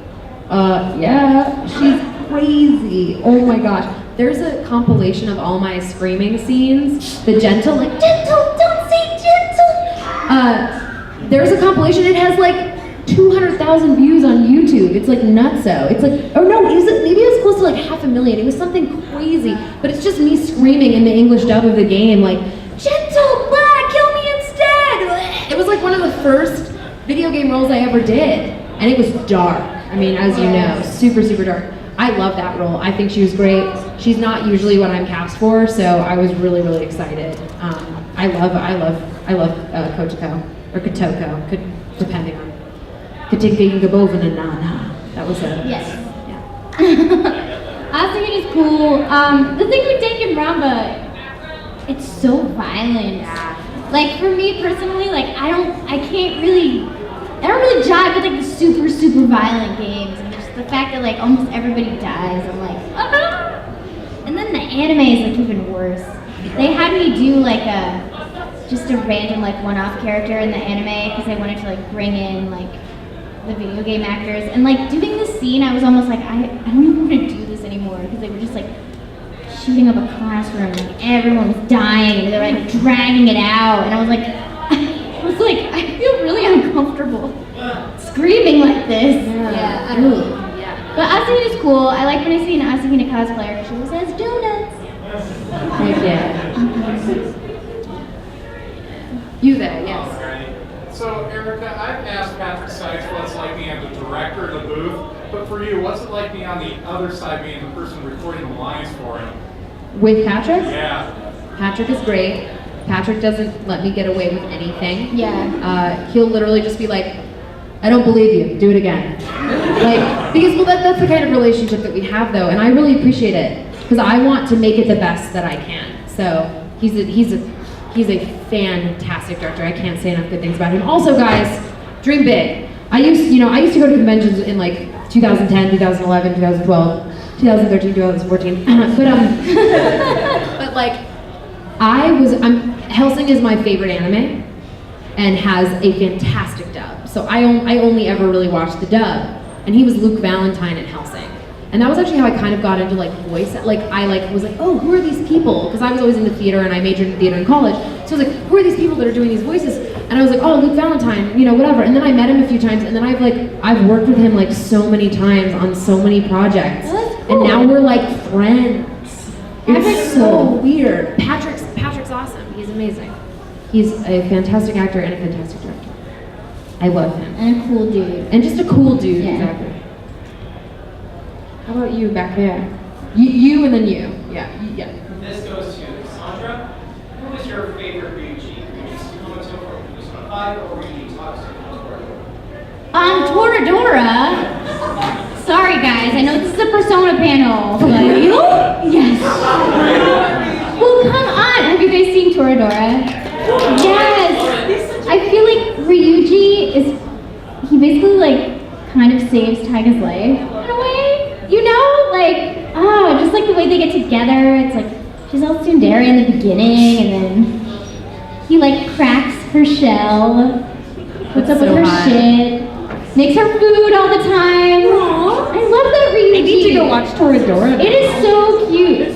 Yeah, she's crazy. Oh my gosh. There's a compilation of all my screaming scenes. The gentle, like, gentle, don't say gentle. There's a compilation, it has like 200,000 views on YouTube. It's like nutso. It's like, oh no, maybe it was close to like 500,000. It was something crazy. But it's just me screaming in the English dub of the game, like, gentle, blah, kill me instead. It was like one of the first video game roles I ever did. And it was dark. I mean, as you know, super, super dark. I love that role. I think she was great. She's not usually what I'm cast for, so I was really, really excited. I love Kotoko, or Kotoko, depending on Katinka Yingabovin and Nana. That was it. Yes. Yeah. I was thinking it's cool. The thing with Danganronpa, it's so violent. Like for me personally, like I don't really jive with like the super, super violent games. And just the fact that like almost everybody dies, I'm like, ah! And then the anime is like even worse. They had me do like just a random like one-off character in the anime because they wanted to like bring in like the video game actors. And like doing this scene, I was almost like, I don't even want to do this anymore because they were just like shooting up a classroom, like everyone was dying, and they were like dragging it out, and I was like, I feel really uncomfortable screaming like this. Yeah, I don't know. Yeah. But Asahina is cool. I like when I see an Asahina cosplayer because she always has donuts. You there, yes. So, Erica, I've asked Patrick Sykes what it's like being the director of the booth, but for you, what's it like being on the other side, being the person recording the lines for him? With Patrick? Yeah. Patrick is great. Patrick doesn't let me get away with anything. Yeah. He'll literally just be like, I don't believe you, do it again. Like, because, well, that's the kind of relationship that we have, though, and I really appreciate it, because I want to make it the best that I can. So, he's a fantastic director. I can't say enough good things about him. Also, guys, dream big. I used to go to conventions in like 2010, 2011, 2012, 2013, 2014. But like, Hellsing is my favorite anime and has a fantastic dub. So I only ever really watched the dub. And he was Luke Valentine in Hellsing. And that was actually how I kind of got into like voice. Like I was like, oh, who are these people? Because I was always in the theater and I majored in theater in college. So I was like, who are these people that are doing these voices? And I was like, oh, Luke Valentine, you know, whatever. And then I met him a few times, and then I've worked with him like so many times on so many projects. Oh, that's cool. And now we're like friends. Patrick's It's so cool. weird. Patrick's awesome. He's amazing. He's a fantastic actor and a fantastic director. I love him. And a cool dude. And just a cool dude, Yeah. exactly. How about you back there? You and then you. Yeah. This goes to Cassandra. Who is your favorite Ryuji? Ryuji Sakamoto or Ryuji Sakamoto or Ryuji Tatsu? Toradora. Sorry guys, I know this is a Persona panel, but yes. Well, come on. Have you guys seen Toradora? Yes. I feel like Ryuji he basically like kind of saves Taiga's life in a way. You know, like, just like the way they get together. It's like she's all tsundere in the beginning, and then he like cracks her shell, puts up with so her hot. shit, makes her food all the time. Aww. I love that Ryuji. I need to go watch Toradora. It is so cute.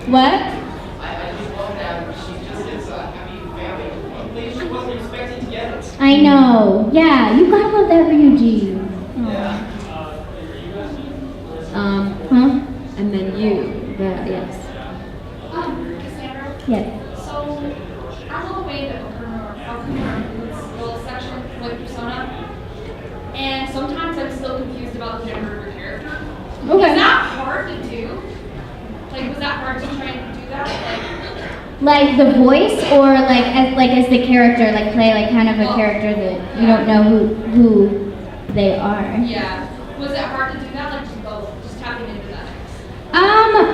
What? I just love that she just gets a happy family. She wasn't expecting to get it. I know. Yeah, you gotta love that Ryuji. Yeah. Huh? And then you. Yes. Cassandra, Yes. so I'm on the way to Okinawa little section with Persona, and sometimes I'm still confused about the gender of your character. Okay. Is that hard to do? Like, was that hard to try and do that? Like the voice, or as the character, like play like kind of a character that you don't know who they are. Yeah. Was it hard to do that? Like, just tapping into that?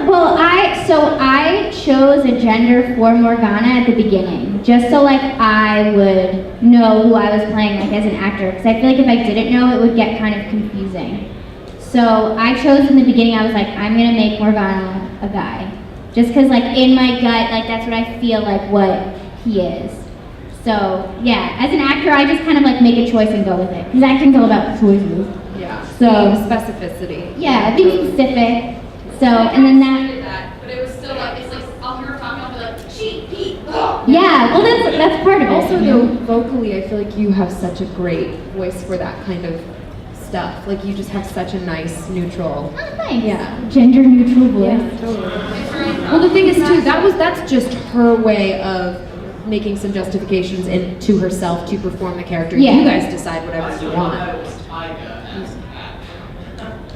Well, I chose a gender for Morgana at the beginning, just so like I would know who I was playing like as an actor, because I feel like if I didn't know, it would get kind of confusing. So I chose in the beginning, I was like, I'm gonna make Morgana a guy, just because like in my gut, like that's what I feel like what he is. So yeah, as an actor, I just kind of like make a choice and go with it, because acting's all about choices. Yeah. So Specificity. yeah, being specific. So and then that. Did that, but it was still like, it's like, I'll hear her talking, I'll be like, she, he, oh. Yeah, well that's part of it. Also, you though, know? vocally, I feel like you have such a great voice for that kind of stuff. Like, you just have such a nice, neutral. Oh, nice. Yeah. Gender neutral voice. Yeah, totally. Well, the thing is, too, that's just her way of making some justifications to herself to perform the character. Yeah. You guys decide whatever you want.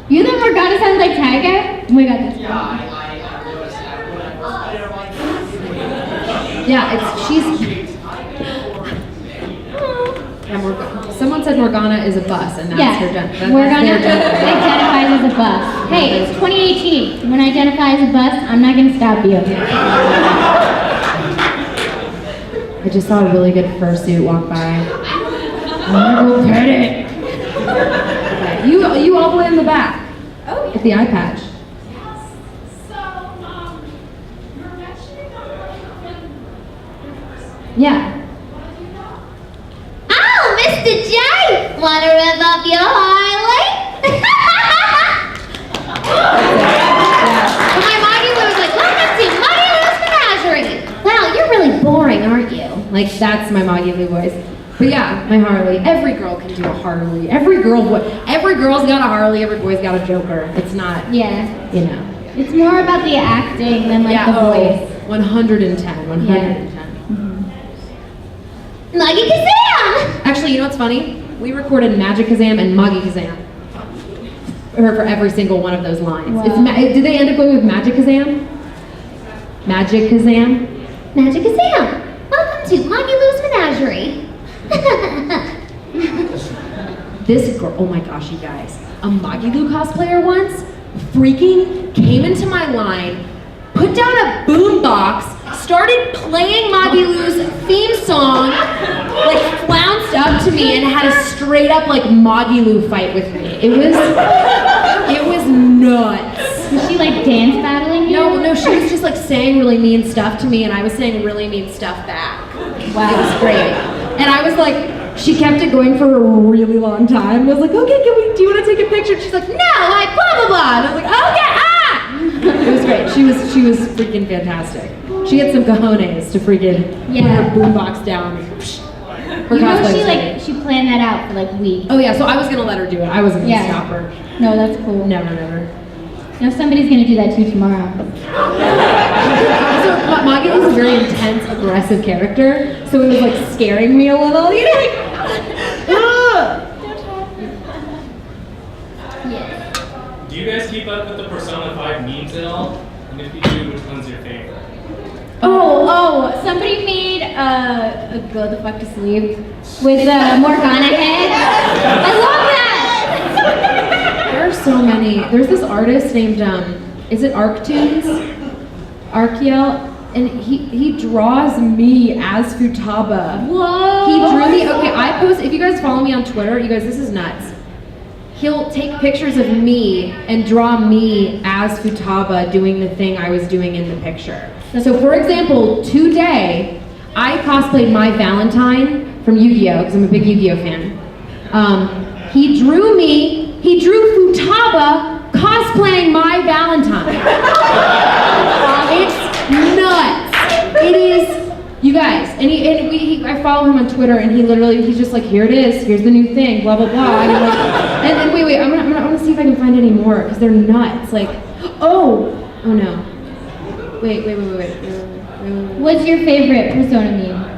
You think Morgana sounds like Taiga? Oh my god, that's Yeah, I noticed that when I first put it, I'm like, Yeah, she's. Yeah, someone said Morgana is a bus, and that's her gender. Morgana identifies as a bus. Hey, it's 2018. When I identify as a bus, I'm not gonna stop you. I just saw a really good fursuit walk by. I'm gonna go pet it. Okay, you all the way in the back. Oh, With the eye patch. So, you're mentioning Yeah. Oh, Mr. J! Wanna rev up your Harley? But my Maggie was like, welcome to Maggie Lou's Menagerie. Wow, you're really boring, aren't you? Like, that's my Maggie Lou voice. But yeah, my Harley. Every girl can do a Harley. Every girl's got a Harley, every boy's got a Joker. It's not, Yeah. you know. It's more about the acting than like the voice. 110. Maggie Kazam! Actually, you know what's funny? We recorded Magic Kazam and Maggie Kazam. For every single one of those lines. Wow. Did they end up going with Magic Kazam? Magic Kazam? Magic Kazam! Welcome to Maggie Lou's Menagerie. This girl, oh my gosh, you guys. A Maggie Lou cosplayer once freaking came into my line, put down a boombox, started playing Maggie Lou's theme song, like flounced up to me and had a straight up like Maggie Lou fight with me. It was nuts. Was she like dance battling you? No, no, she was just like saying really mean stuff to me, and I was saying really mean stuff back. Wow. It was great. And I was like, she kept it going for a really long time. I was like, okay, do you want to take a picture? She's like, no, like blah blah blah. And I was like, okay, It was great. She was freaking fantastic. She had some cojones to freaking put her boombox down. Her You know cosplay was she planned that out for like weeks. Oh yeah, so I was gonna let her do it. I wasn't gonna stop her. No, that's cool. Never. Now somebody's gonna do that too tomorrow. So Maggie was a very intense, aggressive character, so it was like scaring me a little. You know, like, Do you guys keep up with the Persona 5 memes at all? And if you do, which one's your favorite? Oh, somebody made a go the fuck to sleep with Morgana head. I love that! there are so many. There's this artist named, is it Arctoons? Arkiel? And he draws me as Futaba. Whoa! He drew me, okay, I post, if you guys follow me on Twitter, you guys, this is nuts. He'll take pictures of me and draw me as Futaba doing the thing I was doing in the picture. So for example, today, I cosplayed my Valentine from Yu-Gi-Oh! Because I'm a big Yu-Gi-Oh! fan. He drew Futaba cosplaying my Valentine. It's nuts. It is, you guys, I follow him on Twitter, and he's just like, here it is, here's the new thing, blah blah blah. And I'm like, and wait, I'm gonna see if I can find any more because they're nuts. Like, oh no, wait. What's your favorite Persona meme?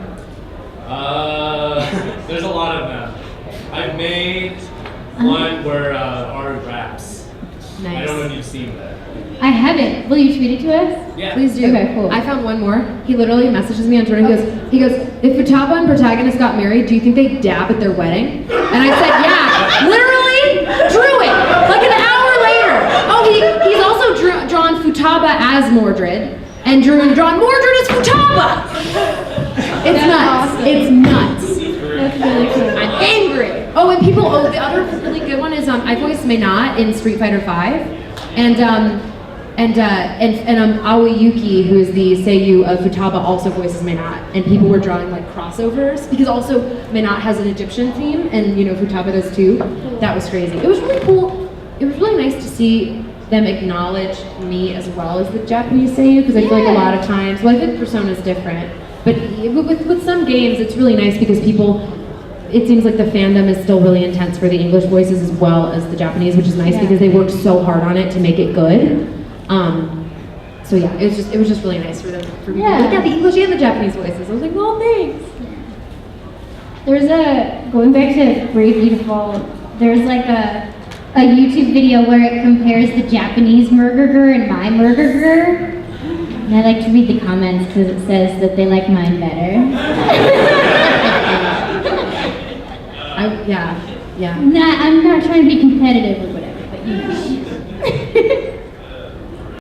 There's a lot of them. I've made one where Aru raps. Nice. I don't know if you've seen that. I haven't. Will you tweet it to us? Yeah. Please do. Okay, cool. I found one more. He literally messages me on Twitter. He goes, if Futaba and protagonist got married, do you think they'd dab at their wedding? And I said, yeah. Literally drew it like an hour later. Oh, he's also drawn Futaba as Mordred and drawn Mordred as Futaba. It's nuts. Awesome. It's nuts. That's really cool. I'm angry. Oh, and people. Oh, the other really good one is I voiced Maynard in Street Fighter V, and Aoi Yuki, who is the seiyuu of Futaba, also voices Maynard. And people were drawing like crossovers because also Maynard has an Egyptian theme, and Futaba does too. That was crazy. It was really cool. It was really nice to see them acknowledge me as well as the Japanese seiyuu, because I feel like a lot of times, well, I think Persona's different, but with some games, it's really nice because it seems like the fandom is still really intense for the English voices as well as the Japanese, which is nice because they worked so hard on it to make it good. So yeah, it was just really nice for me to look at the English and the Japanese voices. I was like, well, thanks. There's going back to Brave Beautiful, there's like a YouTube video where it compares the Japanese Murgurger and my Murgurger. And I like to read the comments because it says that they like mine better. Yeah. I'm not trying to be competitive or whatever, but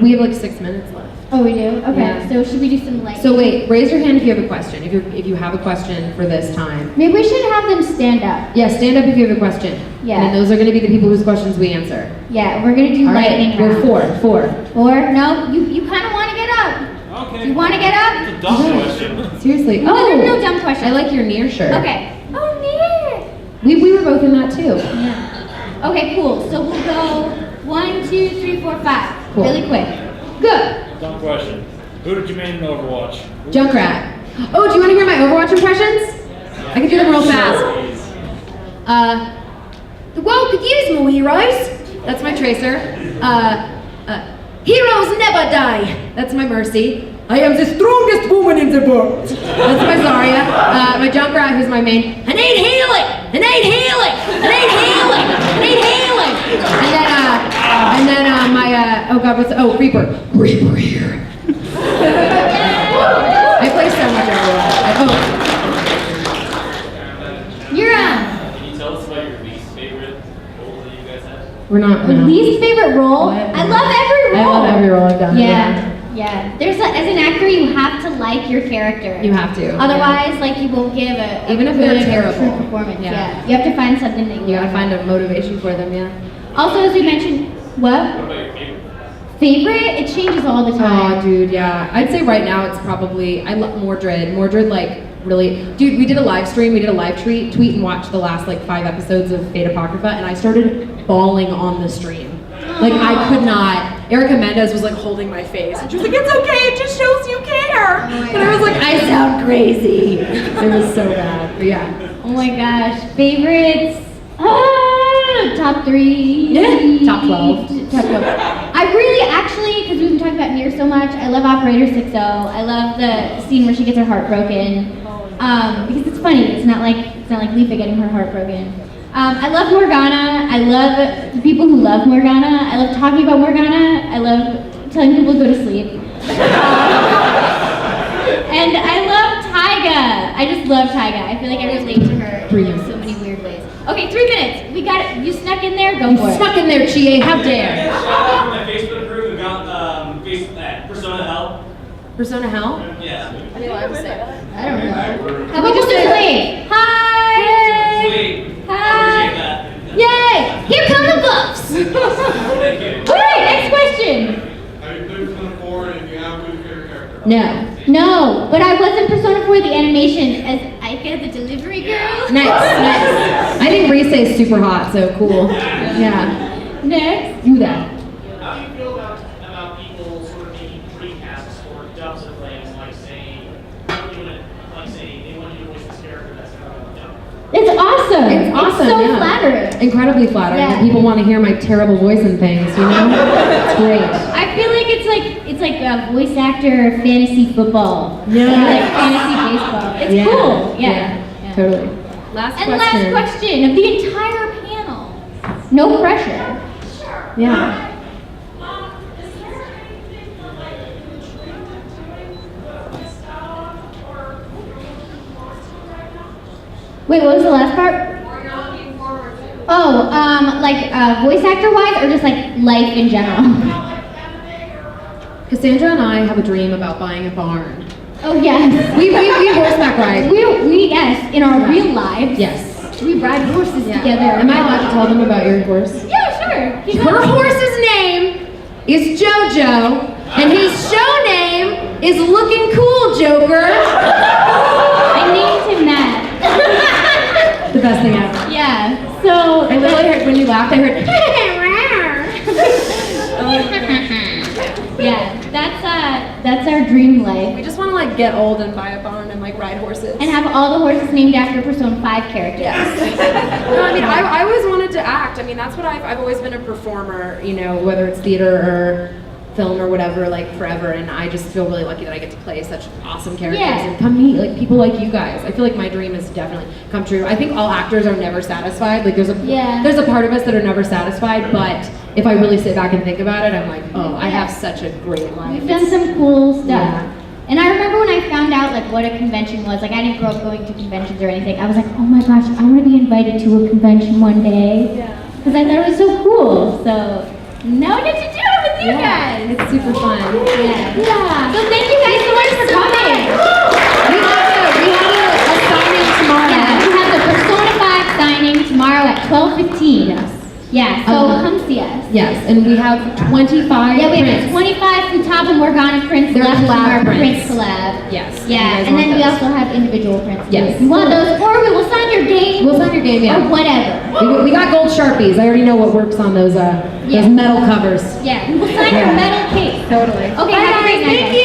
We have like 6 minutes left. Oh, we do? Okay, Yeah. so should we do some lightning? So wait, raise your hand if you have a question. If you have a question for this time. Maybe we should have them stand up. Yeah, stand up if you have a question. Yeah. And then those are going to be the people whose questions we answer. Yeah, we're gonna do All right, lightning we're round. four. No, you kind of want to get up. Okay. You want to get up? It's a dumb question. Seriously. No, there's no dumb question. I like your near shirt. Okay. Oh, neat. We were both in that too. Yeah. Okay, cool. So we'll go 1, 2, 3, 4, 5. Cool. Really quick. Good. Dumb question. Who did you main in Overwatch? Junkrat. Oh, do you want to hear my Overwatch impressions? I can do them real fast. The world could use more heroes. That's my Tracer. Heroes never die. That's my Mercy. I am the strongest woman in the world. That's my Zarya. My Junkrat, who's my main. I need healing. I need healing. I need healing. I need healing. And then my oh god, Reaper. Reaper here. I play so much Overwatch. You're on. Can you tell us about your least favorite role that you guys had? We're not. Least favorite role? I love every role. I love every role I've done. Yeah. As an actor, you have to like your character. You have to. Otherwise, like you won't give a Even if good they're or terrible. true performance. Yeah. Yeah. You have to find something that You gotta find a motivation for them, yeah. Also, as we mentioned, what? What about your favorite? Favorite? It changes all the time. Oh, dude, yeah. I'd say right now it's probably, I love Mordred. Mordred, like, really, dude, we did a live stream, we did a live tweet and watched the last, like, 5 episodes of Fate Apocrypha, and I started bawling on the stream. Like, I could not. Erica Mendez was, like, holding my face, and she was like, it's okay, it just shows you care. And I was like, I sound crazy. It was so bad, but yeah. Oh my gosh. Favorites? Top 3. Yeah. Top 12. Top 12. I really actually, because we've been talking about Nier so much, I love Operator 6.0. I love the scene where she gets her heart broken. Because it's funny. It's not like Leafa getting her heart broken. I love Morgana. I love the people who love Morgana. I love talking about Morgana. I love telling people to go to sleep. And I love Taiga. I just love Taiga. I feel like I relate to her in so many weird ways. Okay, 3 minutes. We got it. You snuck in there. Go for it. Snuck in there, Chie. How dare. Shout out to my Facebook group who got Persona Hell. Persona Hell? Yeah. Are you allowed to say that? I don't know. How about just wave? Hi. Sweet. Hi. Appreciate that. Yay! Here come the buffs. Thank you. All right, next question. Have you played Persona 4 and if you have, who's your favorite character? No, but I was in Persona 4 the animation as Aika, the delivery girl. Nice. I think Rise is super hot, so cool. Yeah. Next. Do that. How do you feel about people sort of making recasts or dubs of things, like say they want you to voice this character that's kind of dub? It's awesome. It's awesome, so yeah. flattering. Incredibly flattering Yeah. that people want to hear my terrible voice and things, you know? It's great. I feel like it's like a voice actor fantasy football. Yeah. Or like fantasy baseball. It's Yeah. cool. Yeah. Totally. Last And question. last question of the entire panel. No pressure. Yeah. Is there anything that like you're dreaming of doing the style or you're looking forward to right now? Wait, what was the last part? Or you're looking forward to? Oh, like voice actor wise or just like life in general? Like anime or Cassandra and I have a dream about buying a barn. Oh yes. We horseback ride. We yes, in our real lives. Yes. We ride horses together. Am I allowed to tell them about your horse? Yeah, sure. Keep Her going. horse's name is JoJo, and his show name is Looking Cool, Joker. I named him that. The best thing ever. Yeah. So I literally heard, when you laughed, I heard, yeah, that's our dream life. We just want to like get old and buy a barn and like ride horses. And have all the horses named after Persona 5 characters. No, I mean, I always wanted to act. I mean, that's what I've always been a performer, you know, whether it's theater or film or whatever, like forever, and I just feel really lucky that I get to play such awesome characters Yeah. and come meet like people like you guys. I feel like my dream has definitely come true. I think all actors are never satisfied. Like there's a part of us that are never satisfied, but if I really sit back and think about it, I'm like, oh, I have such a great life. We've done some cool stuff. Yeah. And I remember when I found out like what a convention was, like I didn't grow up going to conventions or anything. I was like, oh my gosh, I want to be invited to a convention one day. Yeah. Because I thought it was so cool. So now I get to do it with you guys. It's super fun. Yeah. So thank you guys so much for coming. We have a signing tomorrow. Yeah, we have the Persona 5 signing tomorrow at 12:15. Yeah, so come see us. Yes, and we have 25 Yeah, we have prints. 25 Futaba Morgana prints They're left from collab our print prints. collab. Yes. Yeah, you guys and then want we those. also have individual prints. Yes. If you want those, or we will sign your game. We'll sign your game, yeah. Or whatever. We got gold Sharpies. I already know what works on those Yeah. metal covers. Yeah, we will sign your metal case. Totally. Okay, have a great night. Thank guys. you.